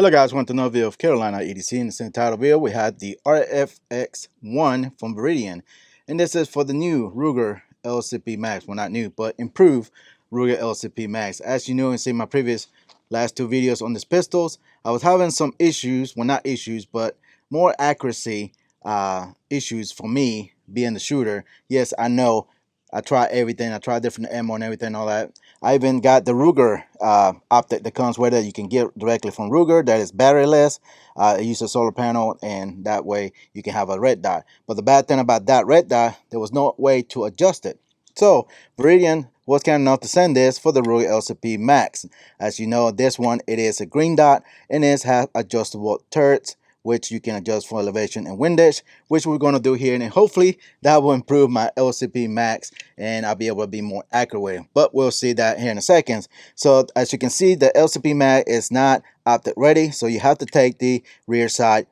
Hello guys, welcome to another video of Carolina EDC. In the same title video, we had the RFX1 from Viridian. And this is for the new Ruger LCP MAX. Well, not new, but improved Ruger LCP MAX. As you know and see my previous last two videos on these pistols, I was having some issues, well not issues, but more accuracy issues for me being the shooter. Yes, I know. I tried everything. I tried different ammo and everything, all that. I even got the Ruger optic that comes with it. You can get directly from Ruger. That is batteryless. It uses a solar panel, and that way you can have a red dot. But the bad thing about that red dot, there was no way to adjust it. So Viridian was kind enough to send this for the Ruger LCP MAX. As you know, this one, it is a green dot, and it has adjustable turrets, which you can adjust for elevation and windage, which we're going to do here, and hopefully that will improve my LCP MAX and I'll be able to be more accurate with it. But we'll see that here in a second. So as you can see, the LCP MAX is not optic ready, so you have to take the rear side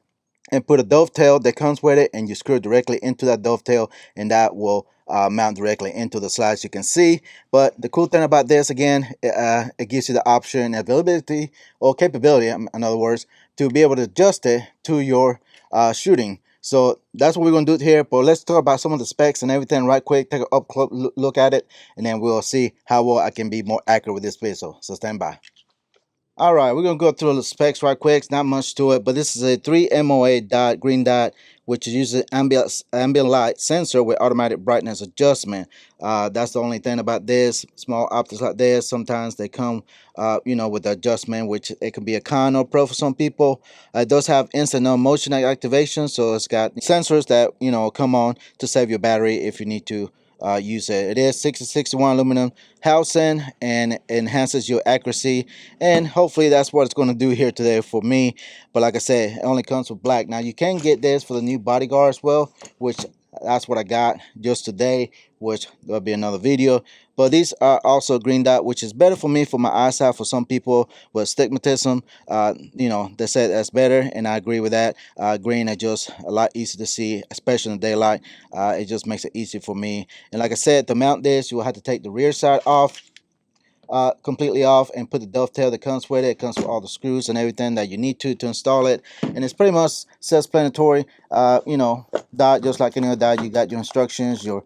and put a dovetail that comes with it, and you screw directly into that dovetail, and that will mount directly into the slats you can see. But the cool thing about this, again, it gives you the option, availability, or capability, in other words, to be able to adjust it to your shooting. So that's what we're going to do here. But let's talk about some of the specs and everything right quick. Take an up close look at it, and then we'll see how well I can be more accurate with this pistol. So stand by. All right, we're gonna go through the specs right quick. It's not much to it, but this is a 3 MOA dot green dot, which uses ambient light sensor with automatic brightness adjustment. That's the only thing about this. Small optics like this, sometimes they come, you know, with the adjustment, which it can be a con or pro for some people. It does have instant no motion activation, so it's got sensors that, you know, come on to save your battery if you need to use it. It is 6061 aluminum housing and enhances your accuracy, and hopefully that's what it's going to do here today for me. But like I said, it only comes with black. Now you can get this for the new bodyguard as well, which that's what I got just today, which there'll be another video. But these are also green dot, which is better for me for my eyesight. For some people with astigmatism, you know, they said that's better, and I agree with that. Green is just a lot easier to see, especially in the daylight. It just makes it easy for me. And like I said, to mount this, you will have to take the rear side off, completely off, and put the dovetail that comes with it. It comes with all the screws and everything that you need to install it, and it's pretty much self-explanatory. You know, dot, just like any other dot. You got your instructions, your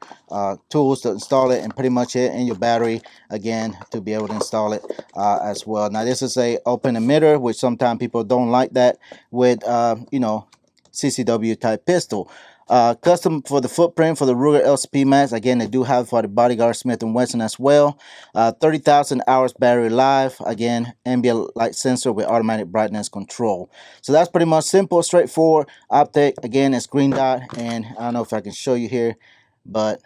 tools to install it, and pretty much it, and your battery again to be able to install it as well. Now this is a open emitter, which sometimes people don't like that with you know, CCW type pistol. Custom for the footprint for the Ruger LCP MAX. Again, they do have for the bodyguard Smith & Wesson as well. 30,000 hours battery life. Again, ambient light sensor with automatic brightness control. So that's pretty much simple, straightforward optic. Again, it's green dot, and I don't know if I can show you here, but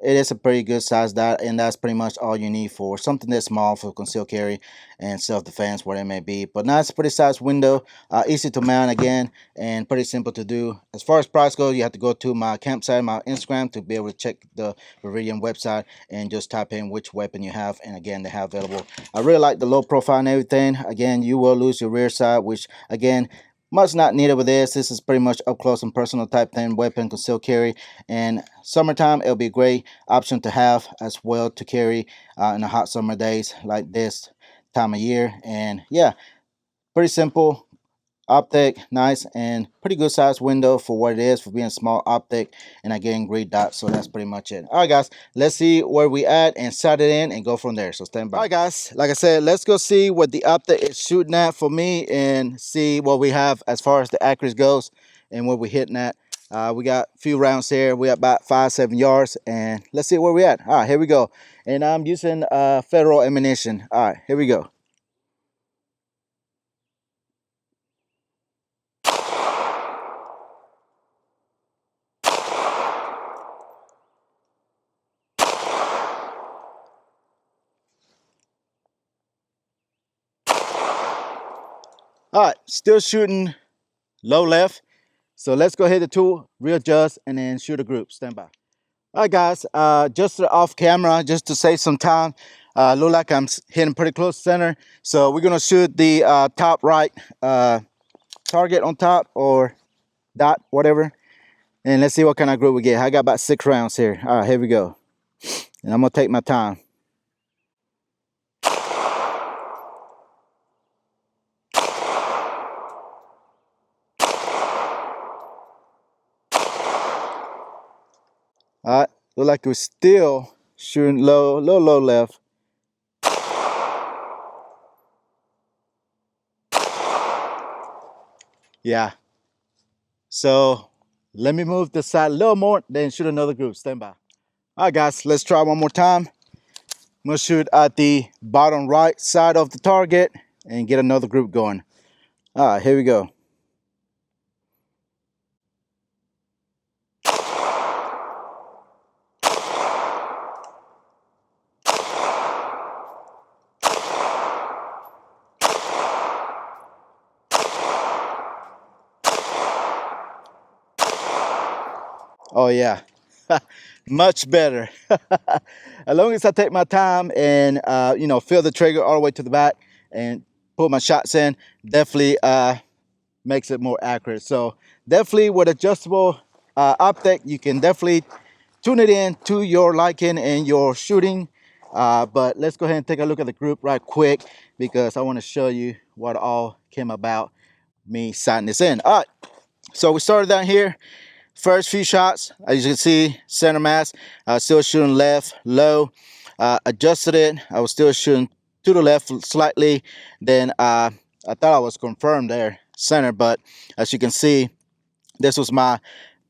it is a pretty good size dot, and that's pretty much all you need for something that's small for concealed carry and self-defense, whatever it may be. But now it's a pretty size window, easy to mount again, and pretty simple to do. As far as price goes, you have to go to my campsite, my Instagram, to be able to check the Viridian website and just type in which weapon you have, and again, they have available. I really like the low profile and everything. Again, you will lose your rear side, which again, much not needed with this. This is pretty much up close and personal type thing, weapon, concealed carry. And summertime, it'll be a great option to have as well to carry in the hot summer days like this time of year. And yeah, pretty simple optic, nice, and pretty good size window for what it is, for being a small optic, and again, green dot. So that's pretty much it. All right guys, let's see where we at and set it in and go from there. So stand by. All right guys, like I said, let's go see what the optic is shooting at for me and see what we have as far as the accuracy goes and what we're hitting at. We got a few rounds here. We got about 5-7 yards, and let's see where we at. All right, here we go. And I'm using federal ammunition. All right, here we go. All right, still shooting low left. So let's go ahead to tool, readjust, and then shoot a group. Stand by. All right, guys, just off camera, just to save some time. Look like I'm hitting pretty close to center. So we're gonna shoot the top right target on top, or dot, whatever. And let's see what kind of group we get. I got about 6 rounds here. All right, here we go. And I'm gonna take my time. Look like we're still shooting low, low left. Yeah. So let me move this side a little more, then shoot another group. Stand by. All right, guys, let's try one more time. I'm gonna shoot at the bottom right side of the target and get another group going. All right, here we go. Oh yeah, much better. As long as I take my time and you know, feel the trigger all the way to the back and put my shots in, definitely makes it more accurate. So definitely with adjustable optic, you can definitely tune it in to your liking and your shooting. But let's go ahead and take a look at the group right quick because I want to show you what all came about me sighting this in. All right, so we started down here. First few shots, as you can see, center mass, still shooting left, low. Adjusted it, I was still shooting to the left slightly. Then I thought I was confirmed there, center, but as you can see, this was my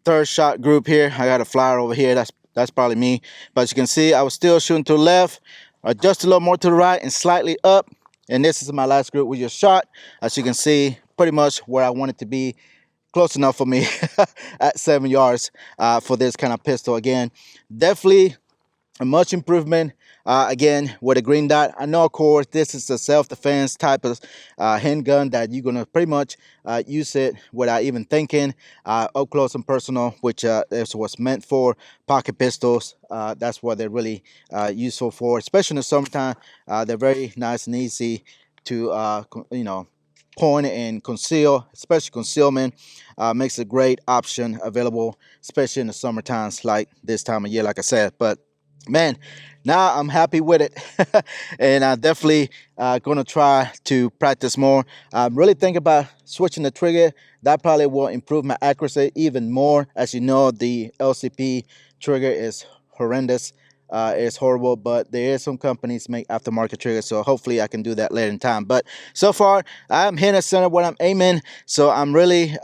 third shot group here. I got a flyer over here, that's probably me. But as you can see, I was still shooting to the left, adjust a little more to the right and slightly up. And this is my last group we just shot. As you can see, pretty much where I want it to be, close enough for me at 7 yards for this kind of pistol. Again, definitely a much improvement. Again, with a green dot, I know of course this is a self-defense type of handgun that you're gonna pretty much use it without even thinking, up close and personal, which is what's meant for. Pocket pistols, that's what they're really useful for, especially in the summertime. They're very nice and easy to you know, point and conceal, especially concealment. Makes a great option available, especially in the summer times like this time of year, like I said. But man, now I'm happy with it. And I definitely gonna try to practice more. I'm really thinking about switching the trigger. That probably will improve my accuracy even more. As you know, the LCP trigger is horrendous. It's horrible, but there is some companies make aftermarket triggers, so hopefully I can do that later in time. But so far, I'm hitting the center what I'm aiming, so I'm really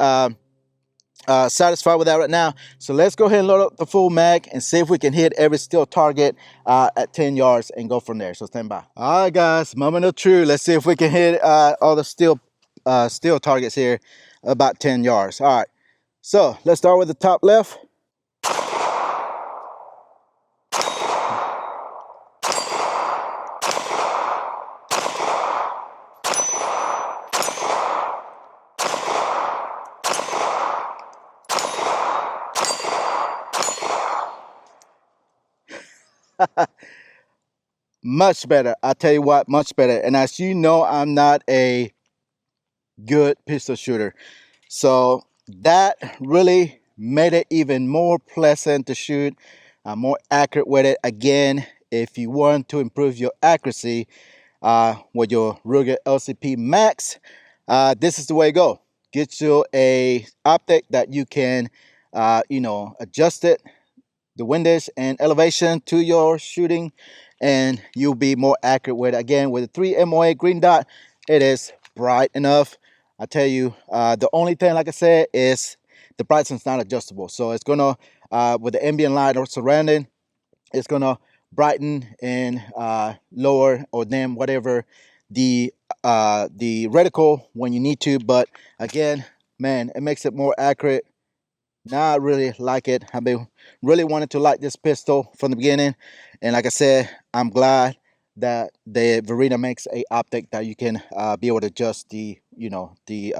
satisfied with that right now. So let's go ahead and load up the full mag and see if we can hit every steel target at 10 yards and go from there. So stand by. All right, guys, moment of truth. Let's see if we can hit all the steel targets here about 10 yards. All right, so let's start with the top left. Much better. I tell you what, much better. And as you know, I'm not a good pistol shooter, so that really made it even more pleasant to shoot, more accurate with it. Again, if you want to improve your accuracy with your Ruger LCP MAX, this is the way to go. Get you a optic that you can you know, adjust it, the windage and elevation to your shooting, and you'll be more accurate with it. Again, with the 3 MOA green dot, it is bright enough. I tell you, the only thing, like I said, is the brightness is not adjustable. So it's gonna, with the ambient light or surrounding, it's gonna brighten and lower or dim whatever the reticle when you need to. But again, man, it makes it more accurate. Now I really like it. I've been really wanting to like this pistol from the beginning, and like I said, I'm glad that the Viridian makes a optic that you can be able to adjust the, you know, the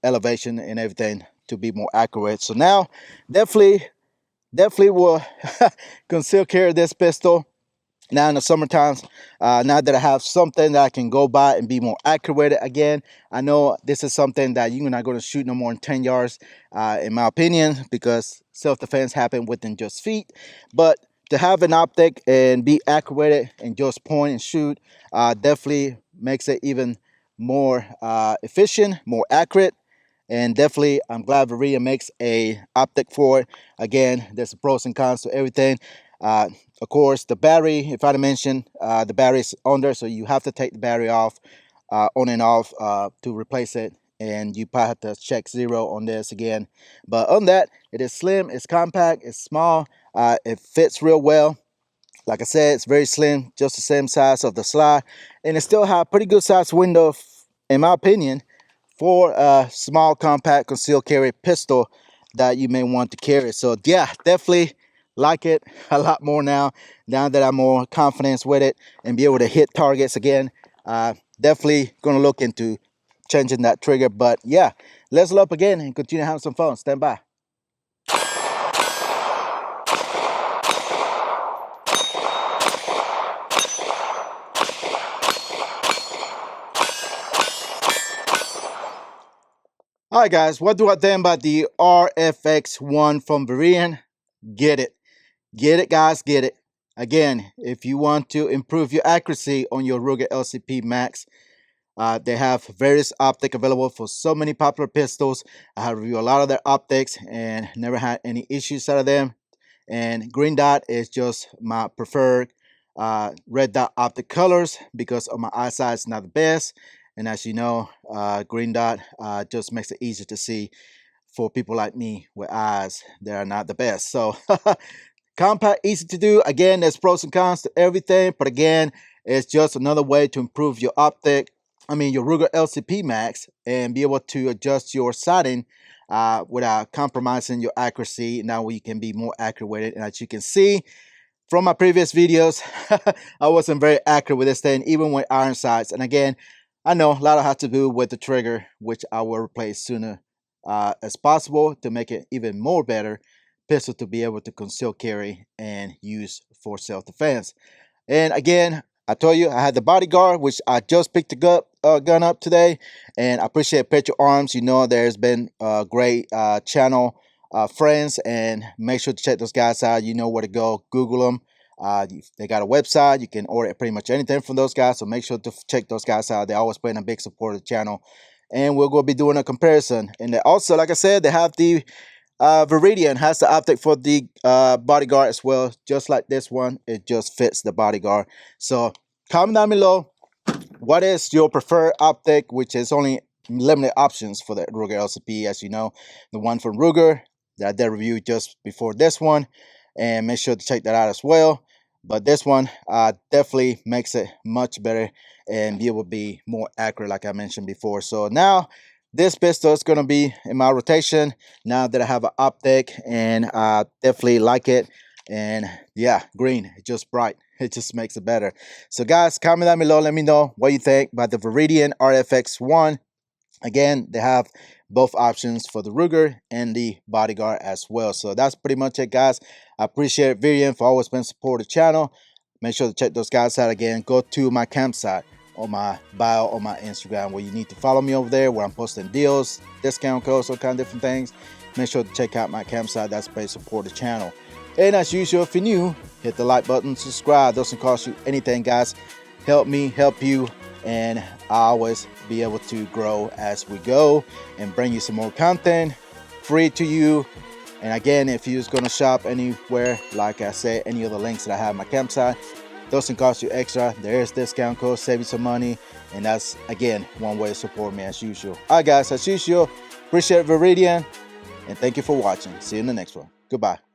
elevation and everything to be more accurate. So now definitely will conceal carry this pistol now in the summer times. Now that I have something that I can go by and be more accurate with it. Again, I know this is something that you're not going to shoot no more than 10 yards in my opinion, because self-defense happens within just feet. But to have an optic and be accurate and just point and shoot definitely makes it even more efficient, more accurate. And definitely I'm glad Viridian makes a optic for it. Again, there's pros and cons to everything. Of course, the battery, if I mentioned, the battery is on there, so you have to take the battery off, on and off, to replace it. And you probably have to check 0 on this again. But on that, it is slim, it's compact, it's small, it fits real well. Like I said, it's very slim, just the same size of the slide, and it still have pretty good size window, in my opinion, for a small, compact, concealed carry pistol that you may want to carry. So yeah, definitely like it a lot more now that I'm more confident with it and be able to hit targets again. Definitely gonna look into changing that trigger. But yeah, let's load up again and continue having some fun. Stand by. All right, guys, what do I think about the RFX1 from Viridian? Get it. Get it, guys, get it. Again, if you want to improve your accuracy on your Ruger LCP MAX, they have various optics available for so many popular pistols. I have reviewed a lot of their optics and never had any issues out of them. And green dot is just my preferred red dot optic colors because of my eyesight is not the best. And as you know, green dot just makes it easier to see for people like me with eyes that are not the best. So compact, easy to do. Again, there's pros and cons to everything, but again, it's just another way to improve your optic. Your Ruger LCP MAX, and be able to adjust your sighting without compromising your accuracy. Now you can be more accurate with it. And as you can see from my previous videos, I wasn't very accurate with this thing, even with iron sights. And again, I know a lot of has to do with the trigger, which I will replace sooner as possible to make it even more better pistol to be able to conceal carry and use for self-defense. And again, I told you I had the bodyguard, which I just picked the gun up today, and I appreciate Petro Arms. You know, there's been great channel friends, and make sure to check those guys out. You know where to go. Google them. They got a website. You can order pretty much anything from those guys, so make sure to check those guys out. They're always playing a big support of the channel, and we're going to be doing a comparison. And also, like I said, they have the Viridian has the optic for the bodyguard as well, just like this one. It just fits the bodyguard. So comment down below, what is your preferred optic, which is only limited options for the Ruger LCP. As you know, the one from Ruger that I did review just before this one, and make sure to check that out as well. But this one definitely makes it much better and be able to be more accurate, like I mentioned before. So now this pistol is going to be in my rotation now that I have an optic, and I definitely like it. And yeah, green, it's just bright. It just makes it better. So guys, comment down below. Let me know what you think about the Viridian RFX1. Again, they have both options for the Ruger and the bodyguard as well. So that's pretty much it, guys. I appreciate Viridian for always been supporting the channel. Make sure to check those guys out. Again, go to my campsite on my bio on my Instagram, where you need to follow me over there, where I'm posting deals, discount codes, all kind of different things. Make sure to check out my campsite. That's to support the channel. And as usual, if you're new, hit the like button, subscribe. Doesn't cost you anything, guys. Help me help you, and I always be able to grow as we go and bring you some more content free to you. And again, if you're just gonna shop anywhere, like I said, any of the links that I have on my campsite, doesn't cost you extra. There is discount code, save you some money, and that's again one way to support me as usual. All right, guys, as usual, appreciate Viridian, and thank you for watching. See you in the next one. Goodbye.